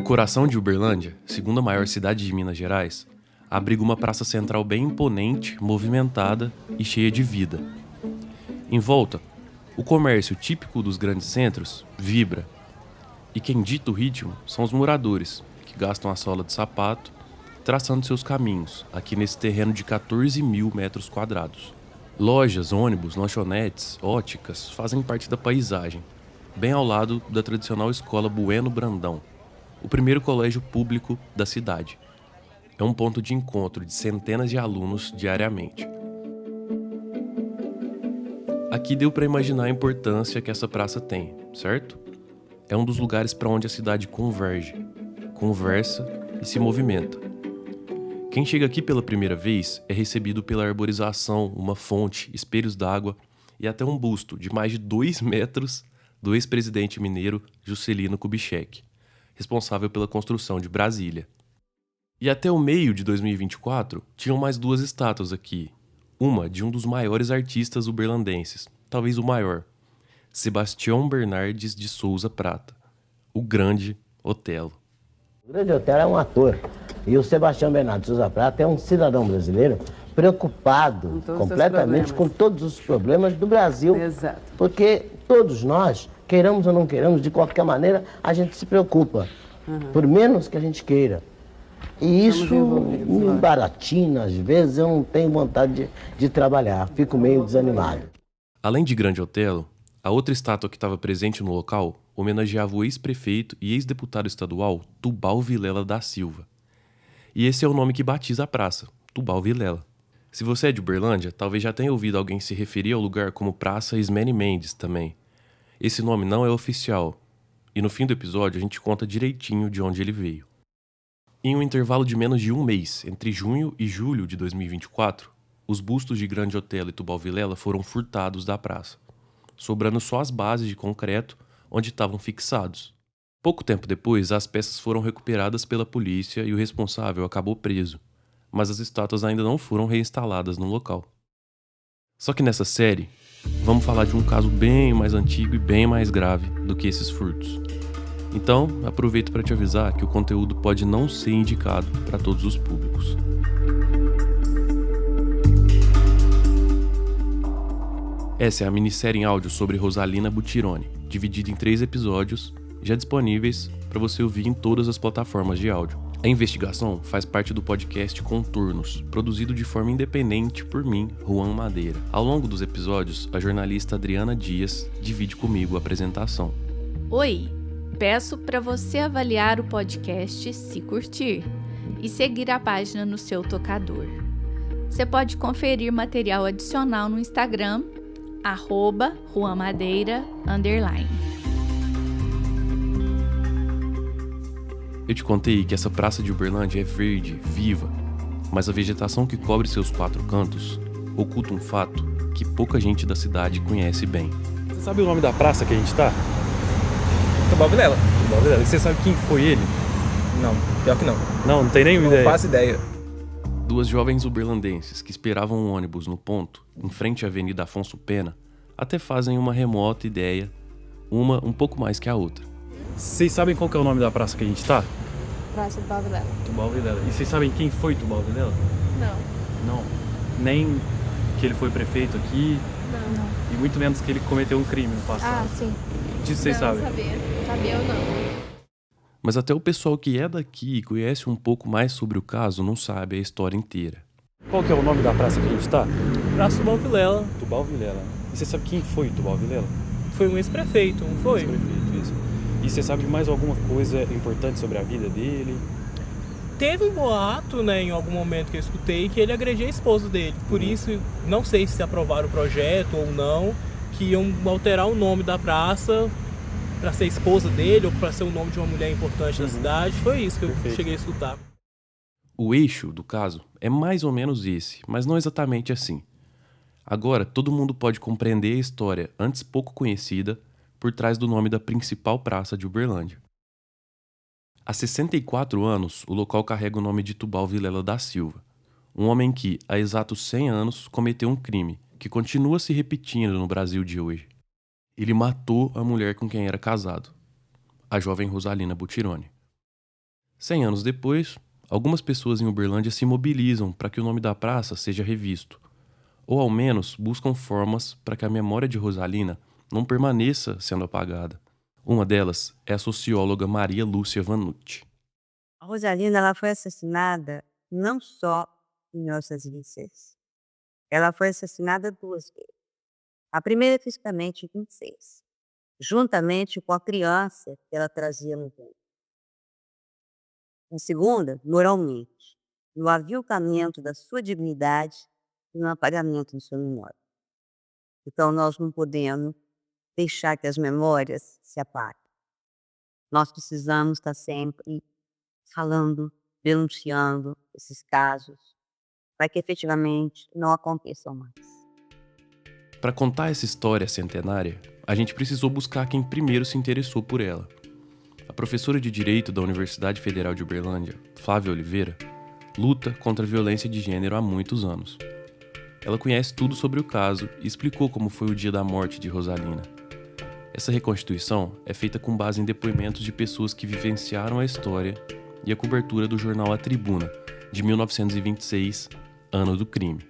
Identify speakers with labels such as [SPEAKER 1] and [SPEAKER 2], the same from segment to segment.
[SPEAKER 1] coração de Uberlândia, segunda maior cidade de Minas Gerais, abriga uma praça central bem imponente, movimentada e cheia de vida. Em volta, o comércio típico dos grandes centros vibra. E quem dita o ritmo são os moradores, que gastam a sola de sapato, traçando seus caminhos, aqui nesse terreno de 14 mil metros quadrados. Lojas, ônibus, lanchonetes, óticas fazem parte da paisagem, bem ao lado da tradicional escola Bueno Brandão, o primeiro colégio público da cidade. É um ponto de encontro de centenas de alunos diariamente. Aqui deu para imaginar a importância que essa praça tem, certo? É um dos lugares para onde a cidade converge, conversa e se movimenta. Quem chega aqui pela primeira vez é recebido pela arborização, uma fonte, espelhos d'água e até um busto de mais de 2 metros do ex-presidente mineiro Juscelino Kubitschek, responsável pela construção de Brasília. E até o meio de 2024, tinham mais 2 estátuas aqui. Uma de um dos maiores artistas uberlandenses, talvez o maior, Sebastião Bernardes de Souza Prata, o grande Otelo.
[SPEAKER 2] O grande Otelo é um ator e o Sebastião Bernardes de Souza Prata é um cidadão brasileiro preocupado completamente com todos os problemas do Brasil. Exato. Porque todos nós, queiramos ou não queiramos, de qualquer maneira, a gente se preocupa, por menos que a gente queira. E isso me embaratina, às vezes eu não tenho vontade de trabalhar, fico meio desanimado.
[SPEAKER 1] Além de Grande Otelo, a outra estátua que estava presente no local homenageava o ex-prefeito e ex-deputado estadual Tubal Vilela da Silva. E esse é o nome que batiza a praça, Tubal Vilela. Se você é de Uberlândia, talvez já tenha ouvido alguém se referir ao lugar como Praça Ismene Mendes também. Esse nome não é oficial, e no fim do episódio a gente conta direitinho de onde ele veio. Em um intervalo de menos de um mês, entre junho e julho de 2024, os bustos de Grande Otelo e Tubal Vilela foram furtados da praça, sobrando só as bases de concreto onde estavam fixados. Pouco tempo depois, as peças foram recuperadas pela polícia e o responsável acabou preso, mas as estátuas ainda não foram reinstaladas no local. Só que nessa série, vamos falar de um caso bem mais antigo e bem mais grave do que esses furtos. Então, aproveito para te avisar que o conteúdo pode não ser indicado para todos os públicos. Essa é a minissérie em áudio sobre Rosalina Butironi, dividida em 3 episódios, já disponíveis para você ouvir em todas as plataformas de áudio. A investigação faz parte do podcast Contornos, produzido de forma independente por mim, Juan Madeira. Ao longo dos episódios, a jornalista Adriana Dias divide comigo a apresentação.
[SPEAKER 3] Oi! Peço para você avaliar o podcast se curtir e seguir a página no seu tocador. Você pode conferir material adicional no Instagram, @RuanMadeira_.
[SPEAKER 1] Eu te contei que essa praça de Uberlândia é verde, viva, mas a vegetação que cobre seus 4 cantos oculta um fato que pouca gente da cidade conhece bem. Você sabe o nome da praça que a gente tá?
[SPEAKER 4] Tubal Vilela.
[SPEAKER 1] Tubal Vilela. E você sabe quem foi ele?
[SPEAKER 4] Não, pior que não.
[SPEAKER 1] Não tem nenhuma ideia.
[SPEAKER 4] Não faço ideia.
[SPEAKER 1] 2 jovens uberlandenses que esperavam um ônibus no ponto, em frente à Avenida Afonso Pena, até fazem uma remota ideia, uma um pouco mais que a outra. Vocês sabem qual que é o nome da praça que a gente tá?
[SPEAKER 5] Praça Tubal Vilela.
[SPEAKER 1] Tubal Vilela. E vocês sabem quem foi Tubal Vilela?
[SPEAKER 5] Não.
[SPEAKER 1] Não. Nem que ele foi prefeito aqui?
[SPEAKER 5] Não.
[SPEAKER 1] E muito menos que ele cometeu um crime no passado.
[SPEAKER 5] Ah, sim.
[SPEAKER 1] Disso vocês sabem?
[SPEAKER 5] Não sabia ou não.
[SPEAKER 1] Mas até o pessoal que é daqui e conhece um pouco mais sobre o caso não sabe a história inteira. Qual que é o nome da praça que a gente tá?
[SPEAKER 4] Praça Tubal Vilela.
[SPEAKER 1] Tubal Vilela. E você sabe quem foi Tubal Vilela?
[SPEAKER 4] Foi um ex-prefeito, não foi?
[SPEAKER 1] Ex-prefeito, isso. E você sabe mais alguma coisa importante sobre a vida dele?
[SPEAKER 4] Teve um boato, né, em algum momento que eu escutei, que ele agredia a esposa dele. Por isso, não sei se aprovaram o projeto ou não, que iam alterar o nome da praça para ser esposa dele ou para ser o nome de uma mulher importante da cidade. Foi isso que eu cheguei a escutar.
[SPEAKER 1] O eixo do caso é mais ou menos esse, mas não exatamente assim. Agora, todo mundo pode compreender a história, antes pouco conhecida, por trás do nome da principal praça de Uberlândia. Há 64 anos, o local carrega o nome de Tubal Vilela da Silva, um homem que, há exatos 100 anos, cometeu um crime que continua se repetindo no Brasil de hoje. Ele matou a mulher com quem era casado, a jovem Rosalina Butironi. 100 anos depois, algumas pessoas em Uberlândia se mobilizam para que o nome da praça seja revisto, ou ao menos buscam formas para que a memória de Rosalina não permaneça sendo apagada. Uma delas é a socióloga Maria Lúcia Vanucci.
[SPEAKER 6] A Rosalina ela foi assassinada não só em 1926. Ela foi assassinada 2 vezes. A primeira fisicamente em 26, juntamente com a criança que ela trazia no ventre. A segunda, moralmente, no aviltamento da sua dignidade e no apagamento de sua memória. Então, nós não podemos deixar que as memórias se apaguem. Nós precisamos estar sempre falando, denunciando esses casos, para que efetivamente não aconteçam mais.
[SPEAKER 1] Para contar essa história centenária, a gente precisou buscar quem primeiro se interessou por ela. A professora de Direito da Universidade Federal de Uberlândia, Flávia Oliveira, luta contra a violência de gênero há muitos anos. Ela conhece tudo sobre o caso e explicou como foi o dia da morte de Rosalina. Essa reconstituição é feita com base em depoimentos de pessoas que vivenciaram a história e a cobertura do jornal A Tribuna, de 1926, ano do crime.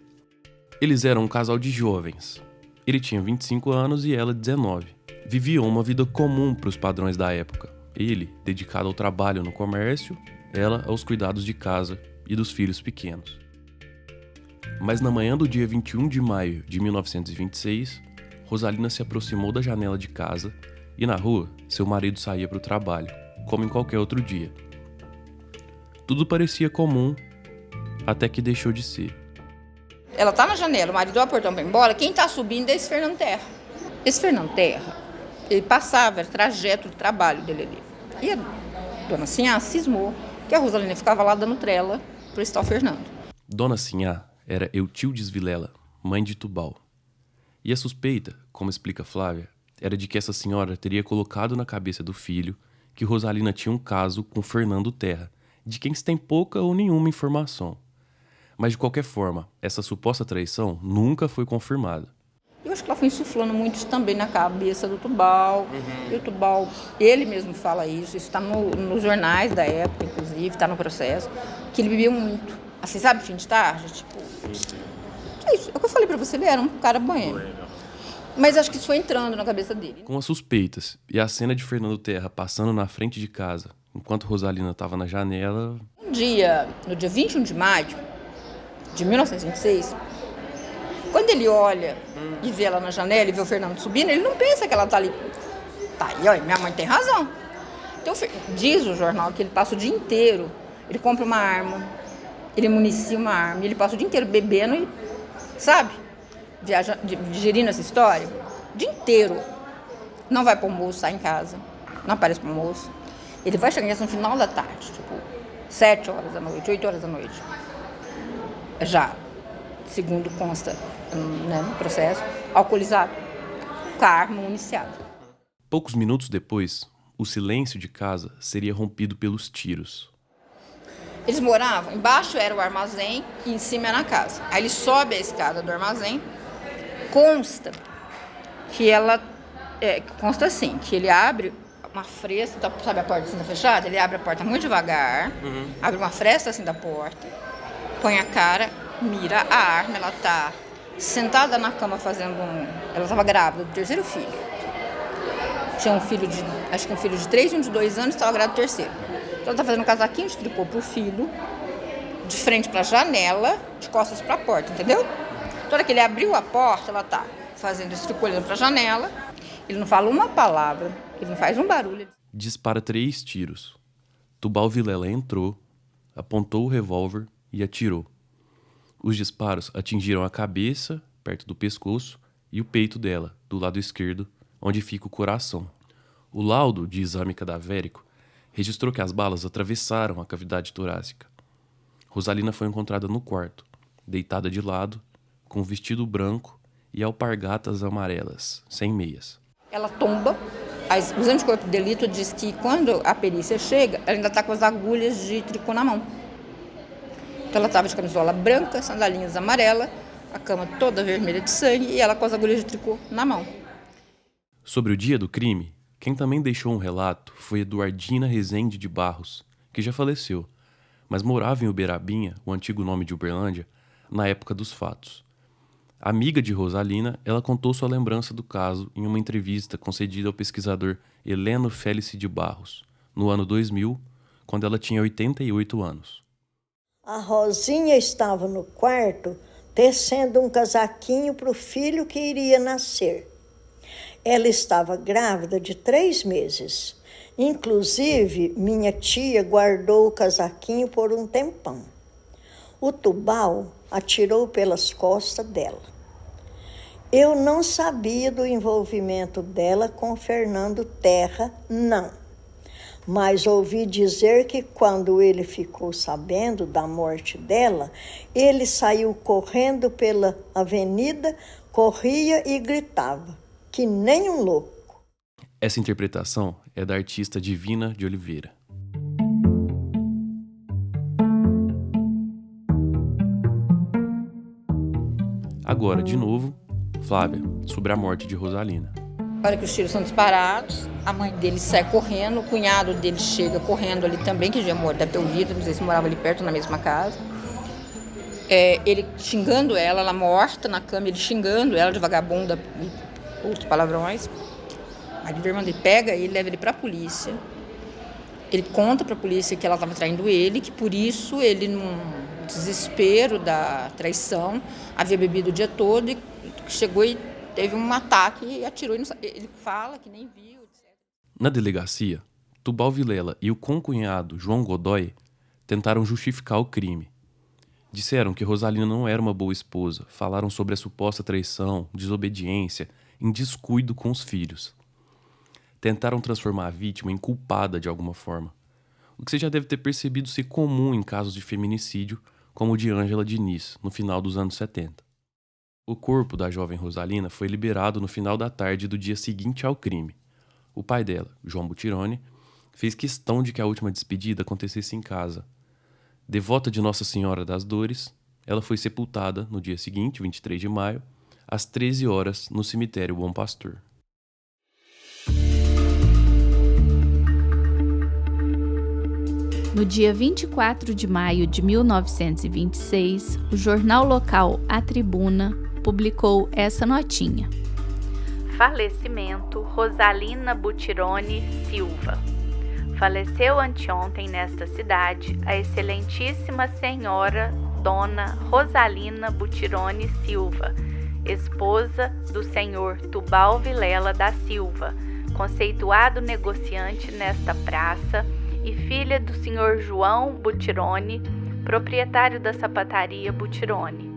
[SPEAKER 1] Eles eram um casal de jovens. Ele tinha 25 anos e ela 19. Viviam uma vida comum para os padrões da época. Ele, dedicado ao trabalho no comércio, ela aos cuidados de casa e dos filhos pequenos. Mas na manhã do dia 21 de maio de 1926, Rosalina se aproximou da janela de casa e na rua seu marido saía para o trabalho, como em qualquer outro dia. Tudo parecia comum, até que deixou de ser.
[SPEAKER 7] Ela tá na janela, o marido abriu o portão para ir embora, quem tá subindo é esse Fernando Terra. Esse Fernando Terra, ele passava, era trajeto de trabalho dele ali. E a dona Sinhá cismou que a Rosalina ficava lá dando trela pro esse tal Fernando.
[SPEAKER 1] Dona Sinhá era Eutildes Vilela, mãe de Tubal. E a suspeita, como explica Flávia, era de que essa senhora teria colocado na cabeça do filho que Rosalina tinha um caso com Fernando Terra, de quem se tem pouca ou nenhuma informação. Mas, de qualquer forma, essa suposta traição nunca foi confirmada.
[SPEAKER 7] Eu acho que ela foi insuflando muito isso também na cabeça do Tubal. E o Tubal, ele mesmo fala isso está nos jornais da época, inclusive, está no processo, que ele bebia muito. Assim, sabe, fim de tarde? Tipo, é isso. É o que eu falei pra você, ele era um cara boêmio. Mas acho que isso foi entrando na cabeça dele.
[SPEAKER 1] Com as suspeitas e a cena de Fernando Terra passando na frente de casa, enquanto Rosalina estava na janela...
[SPEAKER 7] No dia 21 de maio de 1926, quando ele olha e vê ela na janela e vê o Fernando subindo, ele não pensa que ela tá ali. Tá aí, ó, minha mãe tem razão. Então, diz o jornal que ele passa o dia inteiro, ele compra uma arma, ele municia uma arma, ele passa o dia inteiro bebendo e, sabe, digerindo essa história, o dia inteiro. Não vai pro almoço, sai em casa, não aparece pro almoço. Ele vai chegar no final da tarde, tipo, 7 horas da noite, 8 horas da noite. Já, segundo consta, né, no processo, alcoolizado, com a arma municiada.
[SPEAKER 1] Poucos minutos depois, o silêncio de casa seria rompido pelos tiros.
[SPEAKER 7] Eles moravam, embaixo era o armazém e em cima era a casa. Aí ele sobe a escada do armazém, consta que ela, consta assim, que ele abre uma fresta, sabe a porta assim fechada? Ele abre a porta muito devagar, abre uma fresta assim da porta, põe a cara, mira a arma, ela tá sentada na cama fazendo ela estava grávida do 3º filho. Tinha um filho acho que um filho de 3 e um de 2 anos, estava grávida do 3º. Então ela tá fazendo um casaquinho de tricô pro filho, de frente pra janela, de costas pra porta, entendeu? Toda que ele abriu a porta, ela tá fazendo esse tricô olhando pra janela, ele não fala uma palavra, ele não faz um barulho.
[SPEAKER 1] Dispara 3 tiros. Tubal Vilela entrou, apontou o revólver e atirou. Os disparos atingiram a cabeça, perto do pescoço, e o peito dela, do lado esquerdo, onde fica o coração. O laudo de exame cadavérico registrou que as balas atravessaram a cavidade torácica. Rosalina foi encontrada no quarto, deitada de lado, com vestido branco e alpargatas amarelas, sem meias.
[SPEAKER 7] Ela tomba. O exame de corpo de delito diz que quando a perícia chega, ela ainda está com as agulhas de tricô na mão. Então ela estava de camisola branca, sandalinhas amarelas, a cama toda vermelha de sangue e ela com as agulhas de tricô na mão.
[SPEAKER 1] Sobre o dia do crime, quem também deixou um relato foi Eduardina Rezende de Barros, que já faleceu, mas morava em Uberabinha, o antigo nome de Uberlândia, na época dos fatos. Amiga de Rosalina, ela contou sua lembrança do caso em uma entrevista concedida ao pesquisador Heleno Félice de Barros, no ano 2000, quando ela tinha 88 anos.
[SPEAKER 8] A Rosinha estava no quarto tecendo um casaquinho para o filho que iria nascer. Ela estava grávida de 3 meses. Inclusive, minha tia guardou o casaquinho por um tempão. O Tubal atirou pelas costas dela. Eu não sabia do envolvimento dela com Fernando Terra, não. Mas ouvi dizer que quando ele ficou sabendo da morte dela, ele saiu correndo pela avenida, corria e gritava, que nem um louco.
[SPEAKER 1] Essa interpretação é da artista Divina de Oliveira. Agora, de novo, Flávia, sobre a morte de Rosalina.
[SPEAKER 7] Olha que os tiros são disparados, a mãe dele sai correndo, o cunhado dele chega correndo ali também, que já deve ter ouvido, não sei se morava ali perto, na mesma casa. Ele xingando ela morta na cama, ele xingando ela de vagabunda e outros palavrões. Aí o irmão dele pega ele, leva ele pra polícia. Ele conta pra polícia que ela estava traindo ele, que por isso ele, num desespero da traição, havia bebido o dia todo e chegou e teve um ataque e atirou. Ele fala que nem viu, etc.
[SPEAKER 1] Na delegacia, Tubal Vilela e o concunhado João Godoy tentaram justificar o crime. Disseram que Rosalina não era uma boa esposa, falaram sobre a suposta traição, desobediência, em descuido com os filhos. Tentaram transformar a vítima em culpada de alguma forma, o que você já deve ter percebido ser comum em casos de feminicídio, como o de Ângela Diniz, no final dos anos 70. O corpo da jovem Rosalina foi liberado no final da tarde do dia seguinte ao crime. O pai dela, João Butironi, fez questão de que a última despedida acontecesse em casa. Devota de Nossa Senhora das Dores, ela foi sepultada no dia seguinte, 23 de maio, às 13 horas, no cemitério Bom Pastor.
[SPEAKER 3] No dia 24 de maio de 1926, o jornal local A Tribuna publicou essa notinha. Falecimento Rosalina Butironi Silva. Faleceu anteontem nesta cidade a excelentíssima senhora Dona Rosalina Butironi Silva, esposa do senhor Tubal Vilela da Silva, conceituado negociante nesta praça, e filha do senhor João Butironi, proprietário da sapataria Butironi.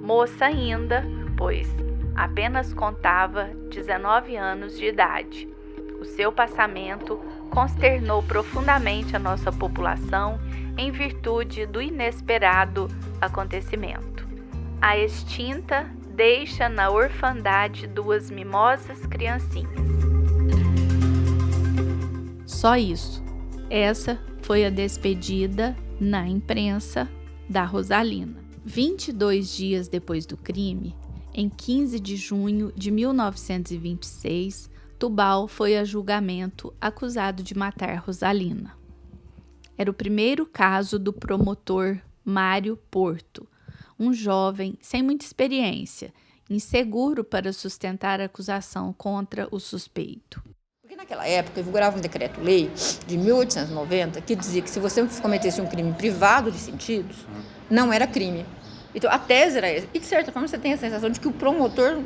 [SPEAKER 3] Moça ainda, pois apenas contava 19 anos de idade. O seu passamento consternou profundamente a nossa população em virtude do inesperado acontecimento. A extinta deixa na orfandade 2 mimosas criancinhas. Só isso. Essa foi a despedida na imprensa da Rosalina. 22 dias depois do crime, em 15 de junho de 1926, Tubal foi a julgamento acusado de matar Rosalina. Era o primeiro caso do promotor Mário Porto, um jovem sem muita experiência, inseguro para sustentar a acusação contra o suspeito.
[SPEAKER 7] Porque naquela época vigorava um decreto-lei de 1890 que dizia que se você cometesse um crime privado de sentidos, não era crime. Então a tese era essa. E de certa forma você tem a sensação de que o promotor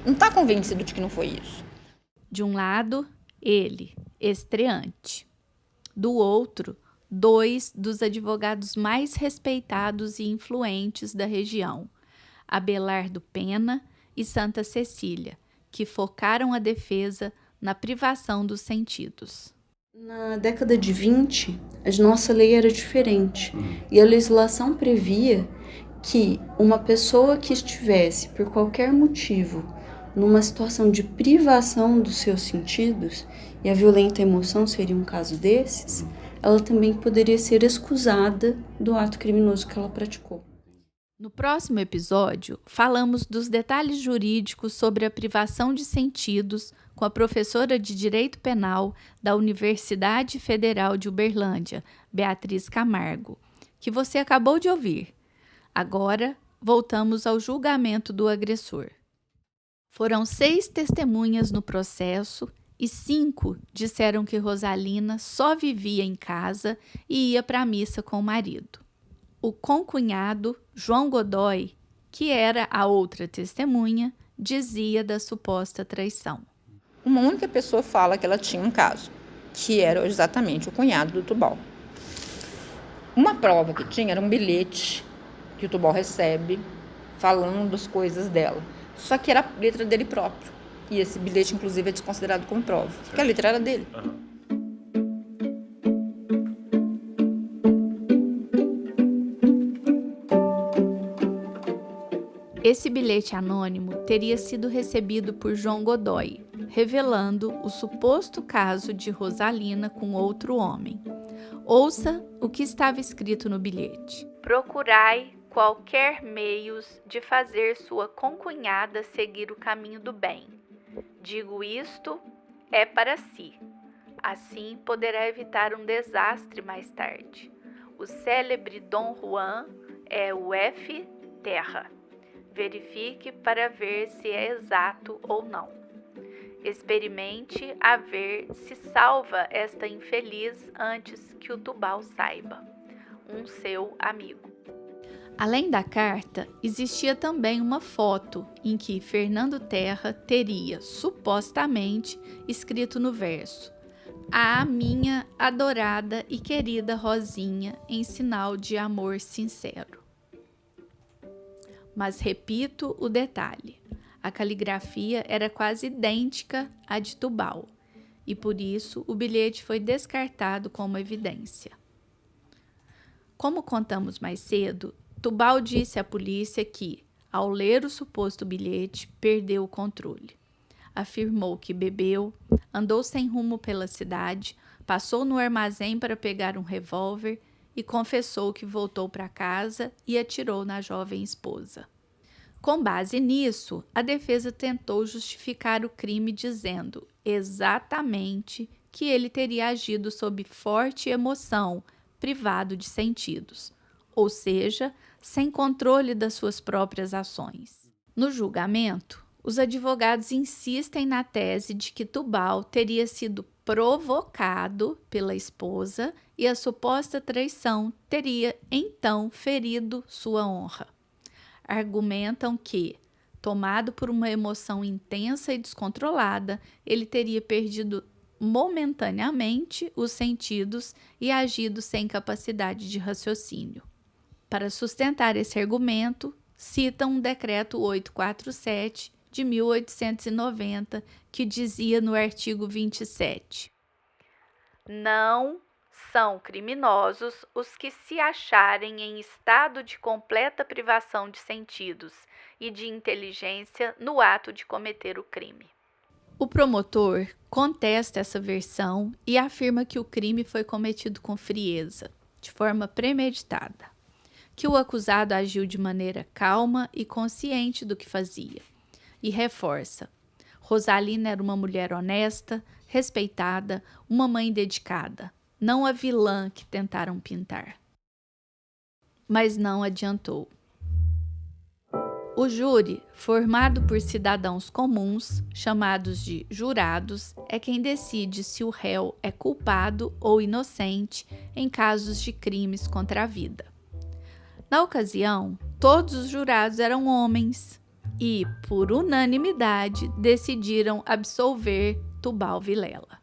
[SPEAKER 7] não está convencido de que não foi isso.
[SPEAKER 3] De um lado, ele, estreante. Do outro, 2 dos advogados mais respeitados e influentes da região, Abelardo Pena e Santa Cecília, que focaram a defesa na privação dos sentidos.
[SPEAKER 9] Na década de 20, a nossa lei era diferente e a legislação previa que uma pessoa que estivesse, por qualquer motivo, numa situação de privação dos seus sentidos, e a violenta emoção seria um caso desses, ela também poderia ser excusada do ato criminoso que ela praticou.
[SPEAKER 3] No próximo episódio, falamos dos detalhes jurídicos sobre a privação de sentidos com a professora de Direito Penal da Universidade Federal de Uberlândia, Beatriz Camargo, que você acabou de ouvir. Agora, voltamos ao julgamento do agressor. Foram 6 testemunhas no processo e 5 disseram que Rosalina só vivia em casa e ia para a missa com o marido. O concunhado, João Godoy, que era a outra testemunha, dizia da suposta traição.
[SPEAKER 7] Uma única pessoa fala que ela tinha um caso, que era exatamente o cunhado do Tubal. Uma prova que tinha era um bilhete que o Tubal recebe falando as coisas dela. Só que era a letra dele próprio. E esse bilhete, inclusive, é desconsiderado como prova, porque a letra era dele.
[SPEAKER 3] Esse bilhete anônimo teria sido recebido por João Godoy, revelando o suposto caso de Rosalina com outro homem. Ouça o que estava escrito no bilhete. Procurai qualquer meios de fazer sua concunhada seguir o caminho do bem. Digo isto é para si. Assim poderá evitar um desastre mais tarde. O célebre Dom Juan é o F. Terra. Verifique para ver se é exato ou não. Experimente a ver se salva esta infeliz antes que o Tubal saiba. Um seu amigo. Além da carta, existia também uma foto em que Fernando Terra teria, supostamente, escrito no verso: "A minha adorada e querida Rosinha, em sinal de amor sincero." Mas repito o detalhe: a caligrafia era quase idêntica à de Tubal, e por isso o bilhete foi descartado como evidência. Como contamos mais cedo, Tubal disse à polícia que, ao ler o suposto bilhete, perdeu o controle. Afirmou que bebeu, andou sem rumo pela cidade, passou no armazém para pegar um revólver e confessou que voltou para casa e atirou na jovem esposa. Com base nisso, a defesa tentou justificar o crime dizendo exatamente que ele teria agido sob forte emoção, privado de sentidos, ou seja, sem controle das suas próprias ações. No julgamento, os advogados insistem na tese de que Tubal teria sido provocado pela esposa e a suposta traição teria, então, ferido sua honra. Argumentam que, tomado por uma emoção intensa e descontrolada, ele teria perdido momentaneamente os sentidos e agido sem capacidade de raciocínio. Para sustentar esse argumento, citam um decreto 847 de 1890, que dizia no artigo 27: "Não são criminosos os que se acharem em estado de completa privação de sentidos e de inteligência no ato de cometer o crime." O promotor contesta essa versão e afirma que o crime foi cometido com frieza, de forma premeditada, que o acusado agiu de maneira calma e consciente do que fazia, e reforça: Rosalina era uma mulher honesta, respeitada, uma mãe dedicada, não a vilã que tentaram pintar. Mas não adiantou. O júri, formado por cidadãos comuns, chamados de jurados, é quem decide se o réu é culpado ou inocente em casos de crimes contra a vida. Na ocasião, todos os jurados eram homens e, por unanimidade, decidiram absolver Tubal Vilela.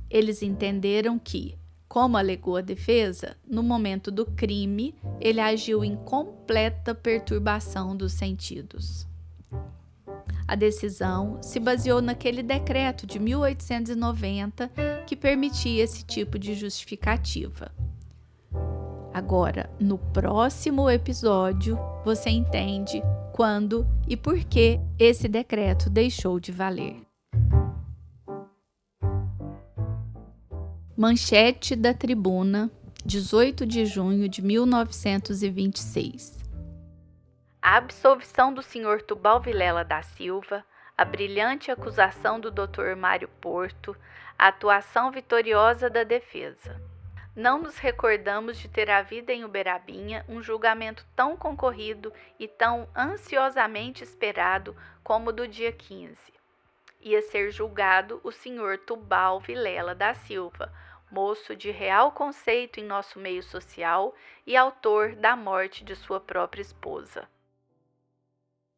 [SPEAKER 3] Eles entenderam que, como alegou a defesa, no momento do crime, ele agiu em completa perturbação dos sentidos. A decisão se baseou naquele decreto de 1890 que permitia esse tipo de justificativa. Agora, no próximo episódio, você entende quando e por que esse decreto deixou de valer. Manchete da Tribuna, 18 de junho de 1926. A absolvição do Sr. Tubal Vilela da Silva, a brilhante acusação do Dr. Mário Porto, a atuação vitoriosa da defesa. Não nos recordamos de ter havido em Uberabinha um julgamento tão concorrido e tão ansiosamente esperado como o do dia 15. Ia ser julgado o senhor Tubal Vilela da Silva, moço de real conceito em nosso meio social e autor da morte de sua própria esposa.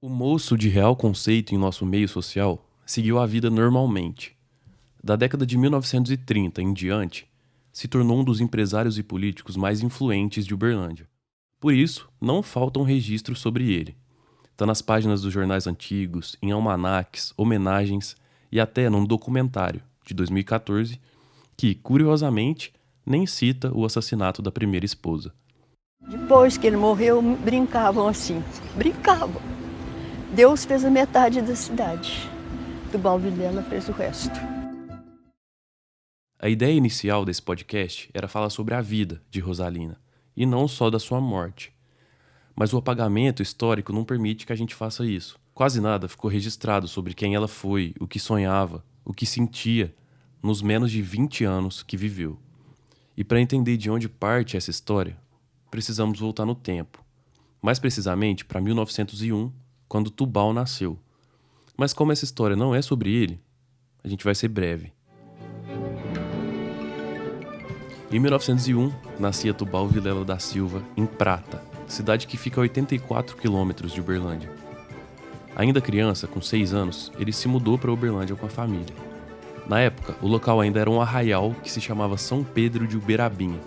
[SPEAKER 1] O moço de real conceito em nosso meio social seguiu a vida normalmente. Da década de 1930 em diante, se tornou um dos empresários e políticos mais influentes de Uberlândia. Por isso, não faltam registros sobre ele. Está nas páginas dos jornais antigos, em almanaques, homenagens e até num documentário de 2014 que, curiosamente, nem cita o assassinato da primeira esposa.
[SPEAKER 10] Depois que ele morreu, brincavam assim. Brincavam. Deus fez a metade da cidade. Tubal Vilela fez o resto.
[SPEAKER 1] A ideia inicial desse podcast era falar sobre a vida de Rosalina, e não só da sua morte. Mas o apagamento histórico não permite que a gente faça isso. Quase nada ficou registrado sobre quem ela foi, o que sonhava, o que sentia, nos menos de 20 anos que viveu. E para entender de onde parte essa história, precisamos voltar no tempo. Mais precisamente para 1901, quando Tubal nasceu. Mas como essa história não é sobre ele, a gente vai ser breve. Em 1901, nascia Tubal Vilela da Silva, em Prata, cidade que fica a 84 quilômetros de Uberlândia. Ainda criança, com 6 anos, ele se mudou para Uberlândia com a família. Na época, o local ainda era um arraial que se chamava São Pedro de Uberabinha,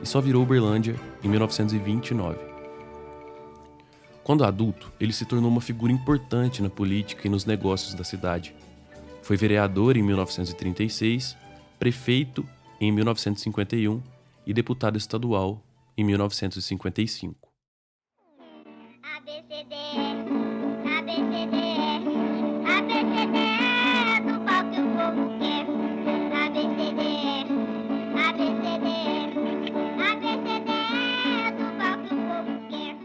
[SPEAKER 1] e só virou Uberlândia em 1929. Quando adulto, ele se tornou uma figura importante na política e nos negócios da cidade. Foi vereador em 1936, prefeito em 1951 e deputado estadual em 1955. ABCD, ABCD, ABCD, do pau que o povo quer. ABCD, ABCD, ABCD, do pau que o povo quer.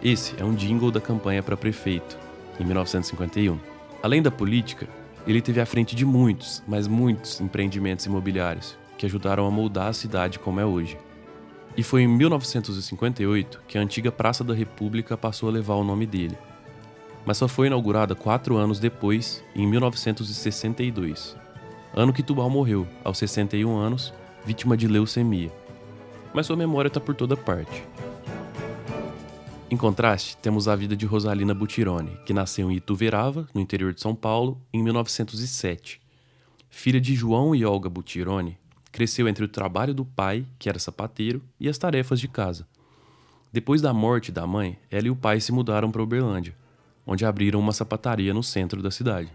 [SPEAKER 1] Esse é um jingle da campanha para prefeito, em 1951. Além da política, ele teve à frente de muitos, mas muitos empreendimentos imobiliários que ajudaram a moldar a cidade como é hoje. E foi em 1958 que a antiga Praça da República passou a levar o nome dele. Mas só foi inaugurada 4 anos depois, em 1962, ano que Tubal morreu, aos 61 anos, vítima de leucemia. Mas sua memória está por toda parte. Em contraste, temos a vida de Rosalina Butironi, que nasceu em Ituverava, no interior de São Paulo, em 1907. Filha de João e Olga Butironi, cresceu entre o trabalho do pai, que era sapateiro, e as tarefas de casa. Depois da morte da mãe, ela e o pai se mudaram para Uberlândia, onde abriram uma sapataria no centro da cidade.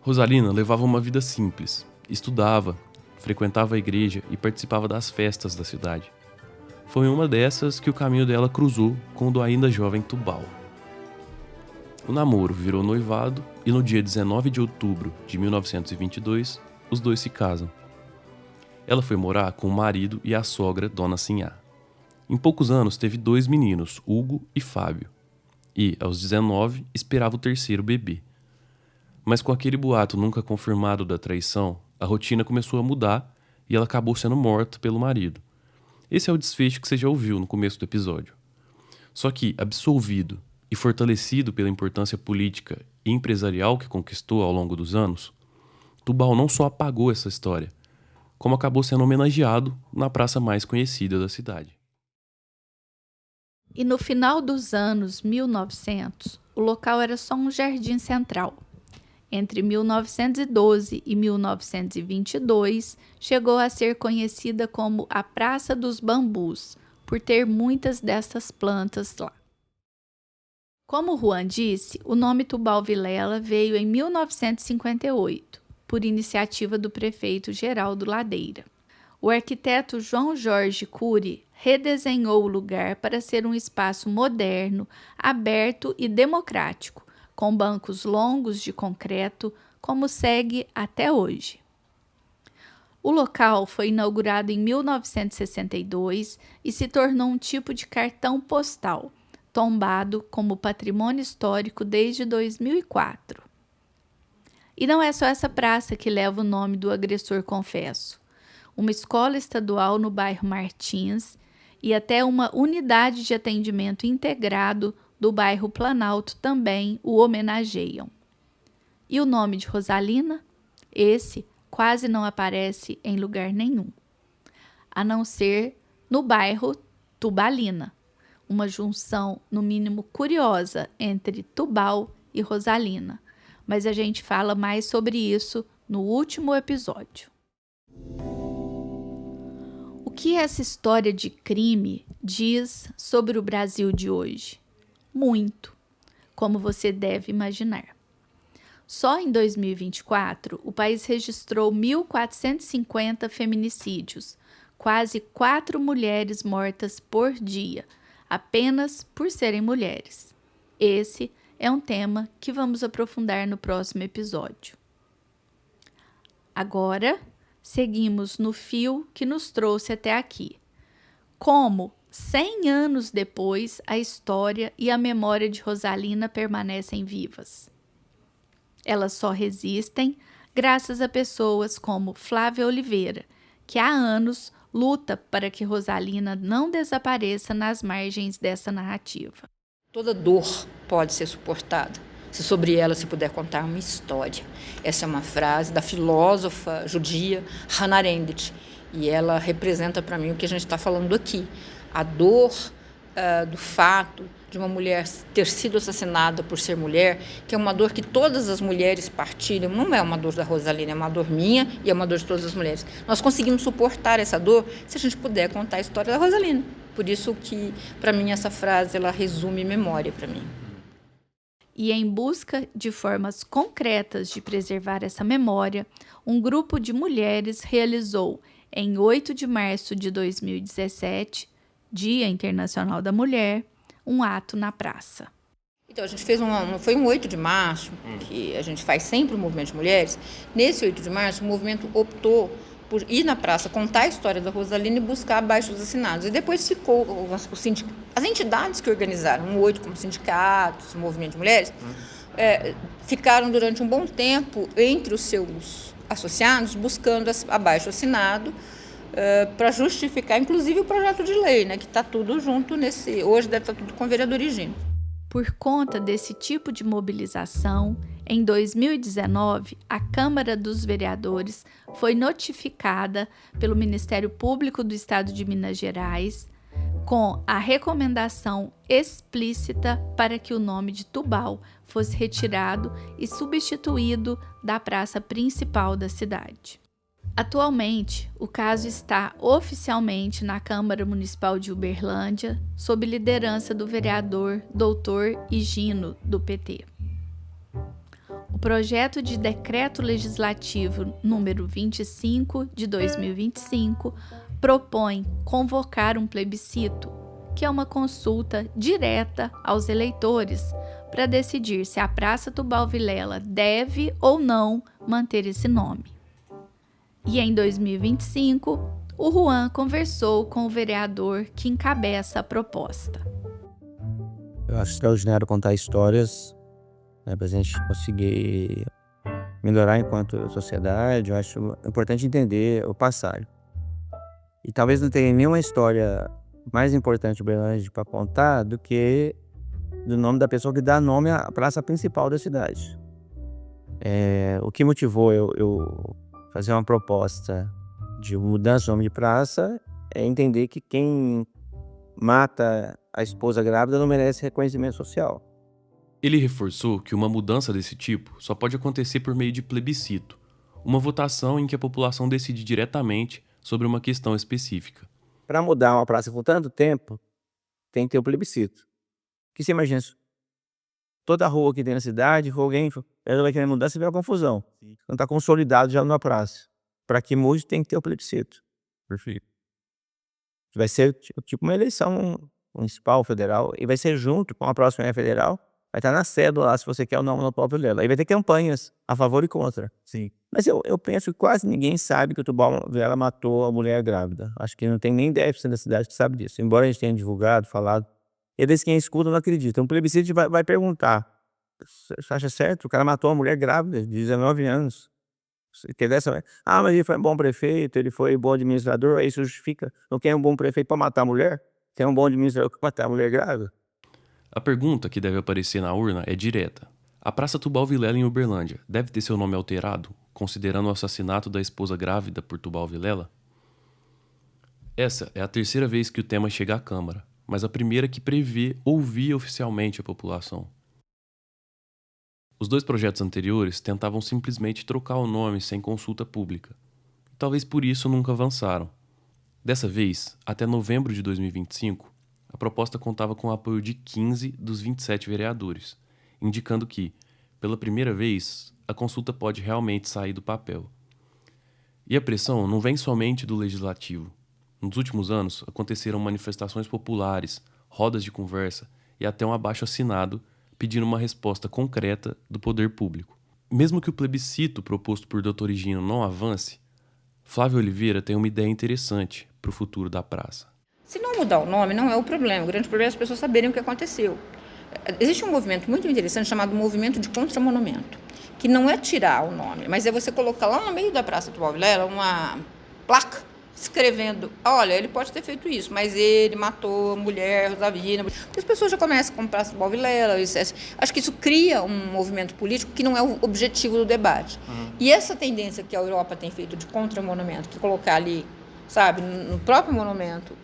[SPEAKER 1] Rosalina levava uma vida simples, estudava, frequentava a igreja e participava das festas da cidade. Foi uma dessas que o caminho dela cruzou com o do ainda jovem Tubal. O namoro virou noivado e no dia 19 de outubro de 1922, os dois se casam. Ela foi morar com o marido e a sogra, Dona Sinhá. Em poucos anos teve 2 meninos, Hugo e Fábio. E, aos 19, esperava o terceiro bebê. Mas com aquele boato nunca confirmado da traição, a rotina começou a mudar e ela acabou sendo morta pelo marido. Esse é o desfecho que você já ouviu no começo do episódio. Só que, absolvido e fortalecido pela importância política e empresarial que conquistou ao longo dos anos, Tubal não só apagou essa história, como acabou sendo homenageado na praça mais conhecida da cidade.
[SPEAKER 3] E no final dos anos 1900, o local era só um jardim central. Entre 1912 e 1922, chegou a ser conhecida como a Praça dos Bambus, por ter muitas dessas plantas lá. Como Juan disse, o nome Tubal Vilela veio em 1958, por iniciativa do prefeito Geraldo Ladeira. O arquiteto João Jorge Cury redesenhou o lugar para ser um espaço moderno, aberto e democrático, com bancos longos de concreto, como segue até hoje. O local foi inaugurado em 1962 e se tornou um tipo de cartão postal, tombado como patrimônio histórico desde 2004. E não é só essa praça que leva o nome do agressor confesso. Uma escola estadual no bairro Martins e até uma unidade de atendimento integrado do bairro Planalto também o homenageiam. E o nome de Rosalina? Esse quase não aparece em lugar nenhum, a não ser no bairro Tubalina, uma junção no mínimo curiosa entre Tubal e Rosalina, mas a gente fala mais sobre isso no último episódio. O que essa história de crime diz sobre o Brasil de hoje? Muito, como você deve imaginar. Só em 2024, o país registrou 1.450 feminicídios, quase 4 mulheres mortas por dia, apenas por serem mulheres. Esse é um tema que vamos aprofundar no próximo episódio. Agora, seguimos no fio que nos trouxe até aqui. Como, 100 anos depois, a história e a memória de Rosalina permanecem vivas. Elas só resistem graças a pessoas como Flávia Oliveira, que há anos luta para que Rosalina não desapareça nas margens dessa narrativa.
[SPEAKER 7] Toda dor pode ser suportada se sobre ela se puder contar uma história. Essa é uma frase da filósofa judia Hannah Arendt, e ela representa para mim o que a gente está falando aqui. A dor do fato de uma mulher ter sido assassinada por ser mulher, que é uma dor que todas as mulheres partilham, não é uma dor da Rosalina, é uma dor minha e é uma dor de todas as mulheres. Nós conseguimos suportar essa dor se a gente puder contar a história da Rosalina. Por isso que, para mim, essa frase, ela resume memória para mim.
[SPEAKER 3] E em busca de formas concretas de preservar essa memória, um grupo de mulheres realizou, em 8 de março de 2017, Dia Internacional da Mulher, um ato na praça.
[SPEAKER 7] Então, a gente fez foi um 8 de março, que a gente faz sempre o movimento de mulheres. Nesse 8 de março, o movimento optou por ir na praça, contar a história da Rosalina e buscar abaixos assinados. E depois ficou as entidades que organizaram, o 8 como sindicatos, o movimento de mulheres, ficaram durante um bom tempo entre os seus associados buscando abaixo assinado para justificar, inclusive, o projeto de lei, né, que está tudo junto nesse... Hoje deve estar tudo com a vereadora Higino.
[SPEAKER 3] Por conta desse tipo de mobilização, em 2019, a Câmara dos Vereadores foi notificada pelo Ministério Público do Estado de Minas Gerais com a recomendação explícita para que o nome de Tubal fosse retirado e substituído da praça principal da cidade. Atualmente, o caso está oficialmente na Câmara Municipal de Uberlândia, sob liderança do vereador Dr. Higino, do PT. O projeto de decreto legislativo número 25 de 2025 propõe convocar um plebiscito, que é uma consulta direta aos eleitores para decidir se a Praça Tubal Vilela deve ou não manter esse nome. E em 2025, o Juan conversou com o vereador que encabeça a proposta.
[SPEAKER 11] Eu acho extraordinário contar histórias, né, para a gente conseguir melhorar enquanto sociedade. Eu acho importante entender o passado. E talvez não tenha nenhuma história mais importante para contar do que do nome da pessoa que dá nome à praça principal da cidade. O que motivou eu fazer uma proposta de mudança de nome de praça é entender que quem mata a esposa grávida não merece reconhecimento social.
[SPEAKER 1] Ele reforçou que uma mudança desse tipo só pode acontecer por meio de plebiscito, uma votação em que a população decide diretamente sobre uma questão específica.
[SPEAKER 11] Para mudar uma praça por tanto tempo, tem que ter o plebiscito. Que você imagina isso? Toda rua que tem na cidade, alguém vai querer mudar, você vê uma confusão. Não está consolidado já numa praça. Para que mude, tem que ter o plebiscito.
[SPEAKER 1] Perfeito.
[SPEAKER 11] Vai ser tipo uma eleição municipal, federal, e vai ser junto com a próxima federal. Vai estar na cédula lá, se você quer ou não, no próprio dela. Aí vai ter campanhas a favor e contra.
[SPEAKER 1] Sim.
[SPEAKER 11] Mas eu penso que quase ninguém sabe que o Tubal Vilela matou a mulher grávida. Acho que não tem nem 10% da cidade que sabe disso. Embora a gente tenha divulgado, falado, E às vezes quem escuta não acredita. Um plebiscito vai perguntar: você acha certo? O cara matou uma mulher grávida de 19 anos. Mas ele foi um bom prefeito, ele foi bom administrador, aí isso justifica. Não quer um bom prefeito para matar a mulher? Tem um bom administrador para matar a mulher grávida?
[SPEAKER 1] A pergunta que deve aparecer na urna é direta. A Praça Tubal Vilela, em Uberlândia, deve ter seu nome alterado, considerando o assassinato da esposa grávida por Tubal Vilela? Essa é a terceira vez que o tema chega à Câmara, mas a primeira que prevê ouvir oficialmente a população. Os 2 projetos anteriores tentavam simplesmente trocar o nome sem consulta pública. Talvez por isso nunca avançaram. Dessa vez, até novembro de 2025, a proposta contava com o apoio de 15 dos 27 vereadores, indicando que, pela primeira vez, a consulta pode realmente sair do papel. E a pressão não vem somente do Legislativo. Nos últimos anos, aconteceram manifestações populares, rodas de conversa e até um abaixo-assinado pedindo uma resposta concreta do poder público. Mesmo que o plebiscito proposto por Dr. Higino não avance, Flávio Oliveira tem uma ideia interessante para o futuro da praça.
[SPEAKER 7] Se não mudar o nome, não é o problema. O grande problema é as pessoas saberem o que aconteceu. Existe um movimento muito interessante chamado Movimento de Contramonumento, que não é tirar o nome, mas é você colocar lá no meio da Praça Tubal Vilela uma placa escrevendo: olha, ele pode ter feito isso, mas ele matou a mulher, Rosalina. As pessoas já começam a comprar Tubal Vilela. Acho que isso cria um movimento político que não é o objetivo do debate. E essa tendência que a Europa tem feito de contramonumento, que colocar ali, sabe, no próprio monumento,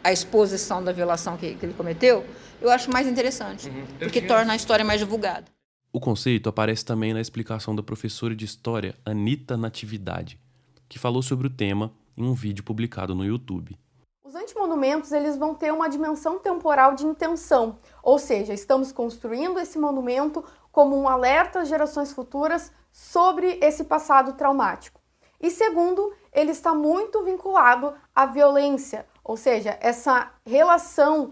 [SPEAKER 7] a exposição da violação que ele cometeu, eu acho mais interessante, porque torna a história mais divulgada.
[SPEAKER 1] O conceito aparece também na explicação da professora de História Anita Natividade, que falou sobre o tema em um vídeo publicado no YouTube.
[SPEAKER 12] Os antimonumentos, eles vão ter uma dimensão temporal de intenção, ou seja, estamos construindo esse monumento como um alerta às gerações futuras sobre esse passado traumático. E segundo, ele está muito vinculado à violência, ou seja, essa relação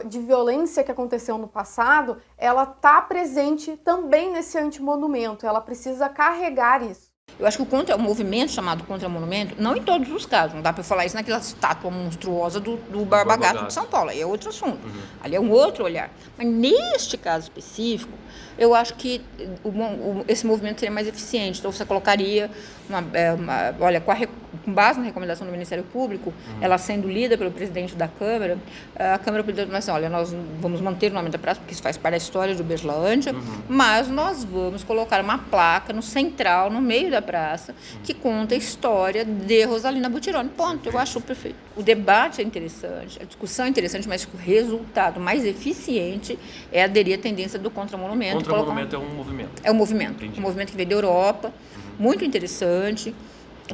[SPEAKER 12] de violência que aconteceu no passado, ela está presente também nesse antimonumento, ela precisa carregar isso.
[SPEAKER 7] Eu acho que o movimento chamado contramonumento, não em todos os casos, não dá para falar isso naquela estátua monstruosa do Barba Gato de São Paulo, aí é outro assunto, ali é um outro olhar. Mas neste caso específico, eu acho que esse movimento seria mais eficiente. Então você colocaria, com base na recomendação do Ministério Público, ela sendo lida pelo presidente da Câmara, a Câmara poderia dizer assim: olha, nós vamos manter o nome da praça, porque isso faz parte da história de Uberlândia, mas nós vamos colocar uma placa no central, no meio da praça, que conta a história de Rosalina Butironi. Ponto, eu acho perfeito. O debate é interessante, a discussão é interessante, mas o resultado mais eficiente é aderir à tendência do contramonumento.
[SPEAKER 1] Contramonumento é um movimento.
[SPEAKER 7] É um movimento.
[SPEAKER 1] Entendi.
[SPEAKER 7] Um movimento que veio da Europa, muito interessante,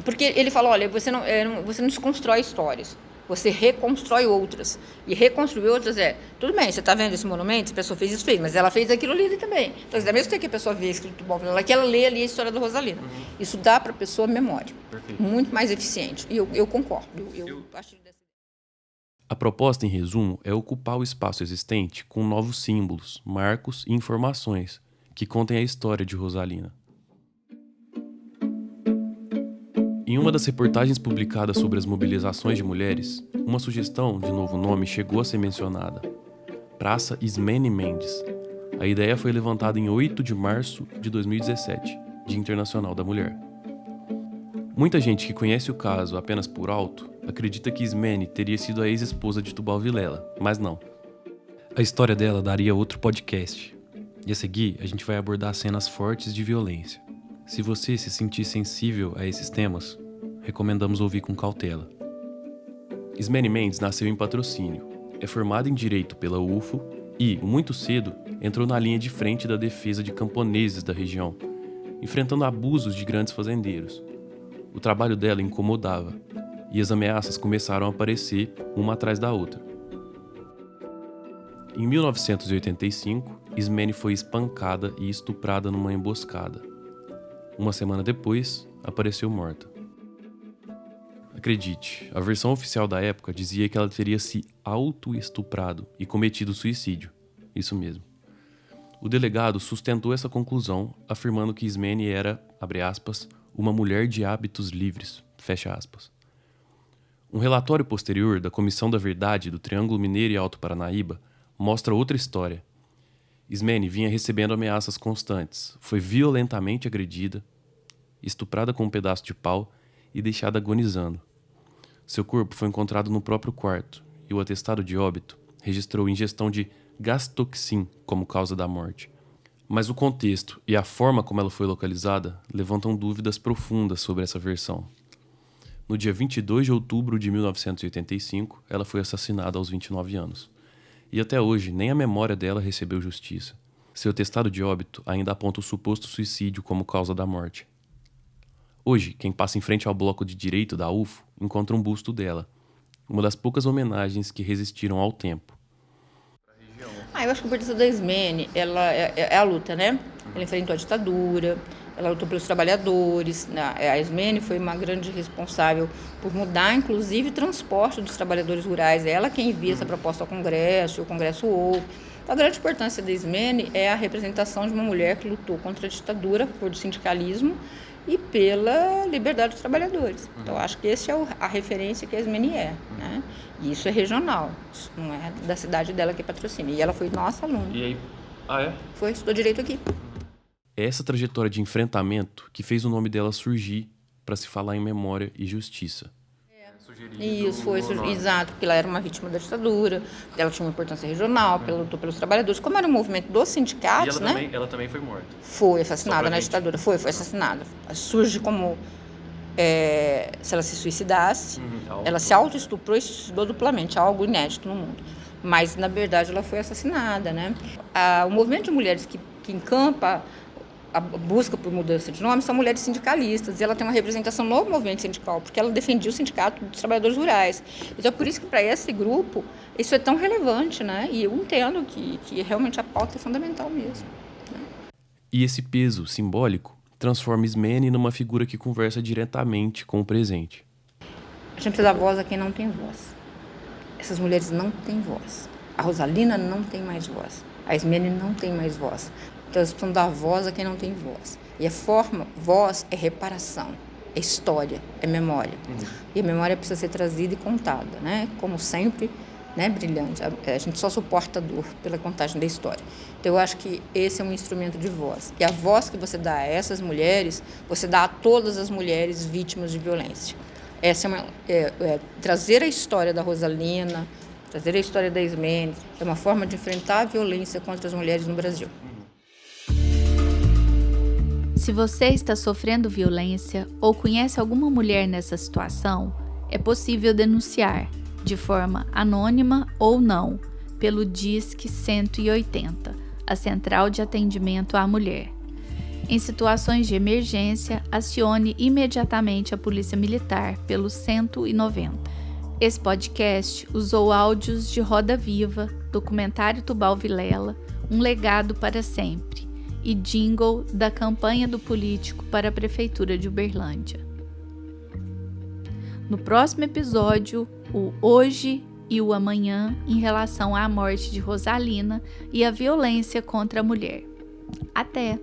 [SPEAKER 7] porque ele fala: olha, você não desconstrói histórias, você reconstrói outras. E reconstruir outras tudo bem, você está vendo esse monumento, a pessoa fez isso, mas ela fez aquilo ali também. Então, da mesma que a pessoa vê escrito Tubal Vilela, que ela lê ali a história da Rosalina. Isso dá para a pessoa memória.
[SPEAKER 1] Perfeito.
[SPEAKER 7] Muito mais eficiente. E eu concordo. Eu acho dessa.
[SPEAKER 1] A proposta, em resumo, é ocupar o espaço existente com novos símbolos, marcos e informações que contem a história de Rosalina. Em uma das reportagens publicadas sobre as mobilizações de mulheres, uma sugestão de novo nome chegou a ser mencionada: Praça Ismene Mendes. A ideia foi levantada em 8 de março de 2017, Dia Internacional da Mulher. Muita gente que conhece o caso apenas por alto acredita que Ismene teria sido a ex-esposa de Tubal Vilela, mas não. A história dela daria outro podcast. E a seguir, a gente vai abordar cenas fortes de violência. Se você se sentir sensível a esses temas, recomendamos ouvir com cautela. Ismene Mendes nasceu em Patrocínio, é formada em Direito pela UFO e, muito cedo, entrou na linha de frente da defesa de camponeses da região, enfrentando abusos de grandes fazendeiros. O trabalho dela incomodava, e as ameaças começaram a aparecer uma atrás da outra. Em 1985, Ismene foi espancada e estuprada numa emboscada. Uma semana depois, apareceu morta. Acredite, a versão oficial da época dizia que ela teria se auto-estuprado e cometido suicídio. Isso mesmo. O delegado sustentou essa conclusão, afirmando que Ismene era, abre aspas, uma mulher de hábitos livres, fecha aspas. Um relatório posterior da Comissão da Verdade do Triângulo Mineiro e Alto Paranaíba mostra outra história. Ismene vinha recebendo ameaças constantes, foi violentamente agredida, estuprada com um pedaço de pau e deixada agonizando. Seu corpo foi encontrado no próprio quarto e o atestado de óbito registrou ingestão de gastoxin como causa da morte. Mas o contexto e a forma como ela foi localizada levantam dúvidas profundas sobre essa versão. No dia 22 de outubro de 1985, ela foi assassinada aos 29 anos. E até hoje, nem a memória dela recebeu justiça. Seu atestado de óbito ainda aponta o suposto suicídio como causa da morte. Hoje, quem passa em frente ao bloco de direito da UFO encontra um busto dela, uma das poucas homenagens que resistiram ao tempo.
[SPEAKER 7] Eu acho que a importância da Ismene, ela é a luta, né? Ela enfrentou a ditadura, ela lutou pelos trabalhadores. A Ismene foi uma grande responsável por mudar, inclusive, o transporte dos trabalhadores rurais. Ela quem envia essa proposta ao Congresso, e o Congresso ouve. A grande importância da Ismene é a representação de uma mulher que lutou contra a ditadura, por sindicalismo e pela liberdade dos trabalhadores. Então, acho que essa é a referência que a Ismene é, né? E isso é regional, isso não é da cidade dela que é Patrocínio. E ela foi nossa aluna.
[SPEAKER 1] E aí? Ah, é?
[SPEAKER 7] Foi, estudou direito aqui.
[SPEAKER 1] É essa trajetória de enfrentamento que fez o nome dela surgir para se falar em memória e justiça.
[SPEAKER 7] Isso, foi exato, porque ela era uma vítima da ditadura, ela tinha uma importância regional, ela lutou pelos trabalhadores. Como era um movimento dos sindicatos,
[SPEAKER 1] Ela também foi morta.
[SPEAKER 7] Foi assassinada na ditadura, foi assassinada. Surge como se ela se suicidasse, ela se autoestuprou e se suicidou duplamente, algo inédito no mundo. Mas, na verdade, ela foi assassinada, né? O movimento de mulheres que encampa a busca por mudança de nome são mulheres sindicalistas, e ela tem uma representação no movimento sindical, porque ela defendia o sindicato dos trabalhadores rurais. Então, é por isso que para esse grupo, isso é tão relevante, né? E eu entendo que realmente a pauta é fundamental mesmo. Né?
[SPEAKER 1] E esse peso simbólico transforma Ismene numa figura que conversa diretamente com o presente.
[SPEAKER 7] A gente precisa dar voz a quem não tem voz. Essas mulheres não têm voz. A Rosalina não tem mais voz. A Ismene não tem mais voz. Então, eles precisam dar voz a quem não tem voz. E a voz é reparação, é história, é memória. E a memória precisa ser trazida e contada, né? Como sempre, né? Brilhante. A gente só suporta a dor pela contagem da história. Então, eu acho que esse é um instrumento de voz. E a voz que você dá a essas mulheres, você dá a todas as mulheres vítimas de violência. Essa trazer a história da Rosalina, trazer a história da Ismene, é uma forma de enfrentar a violência contra as mulheres no Brasil.
[SPEAKER 3] Se você está sofrendo violência ou conhece alguma mulher nessa situação, é possível denunciar, de forma anônima ou não, pelo DISC 180, a Central de Atendimento à Mulher. Em situações de emergência, acione imediatamente a Polícia Militar pelo 190. Esse podcast usou áudios de Roda Viva, documentário Tubal Vilela, Um Legado para Sempre, e jingle da campanha do político para a Prefeitura de Uberlândia. No próximo episódio, o hoje e o amanhã em relação à morte de Rosalina e a violência contra a mulher. Até!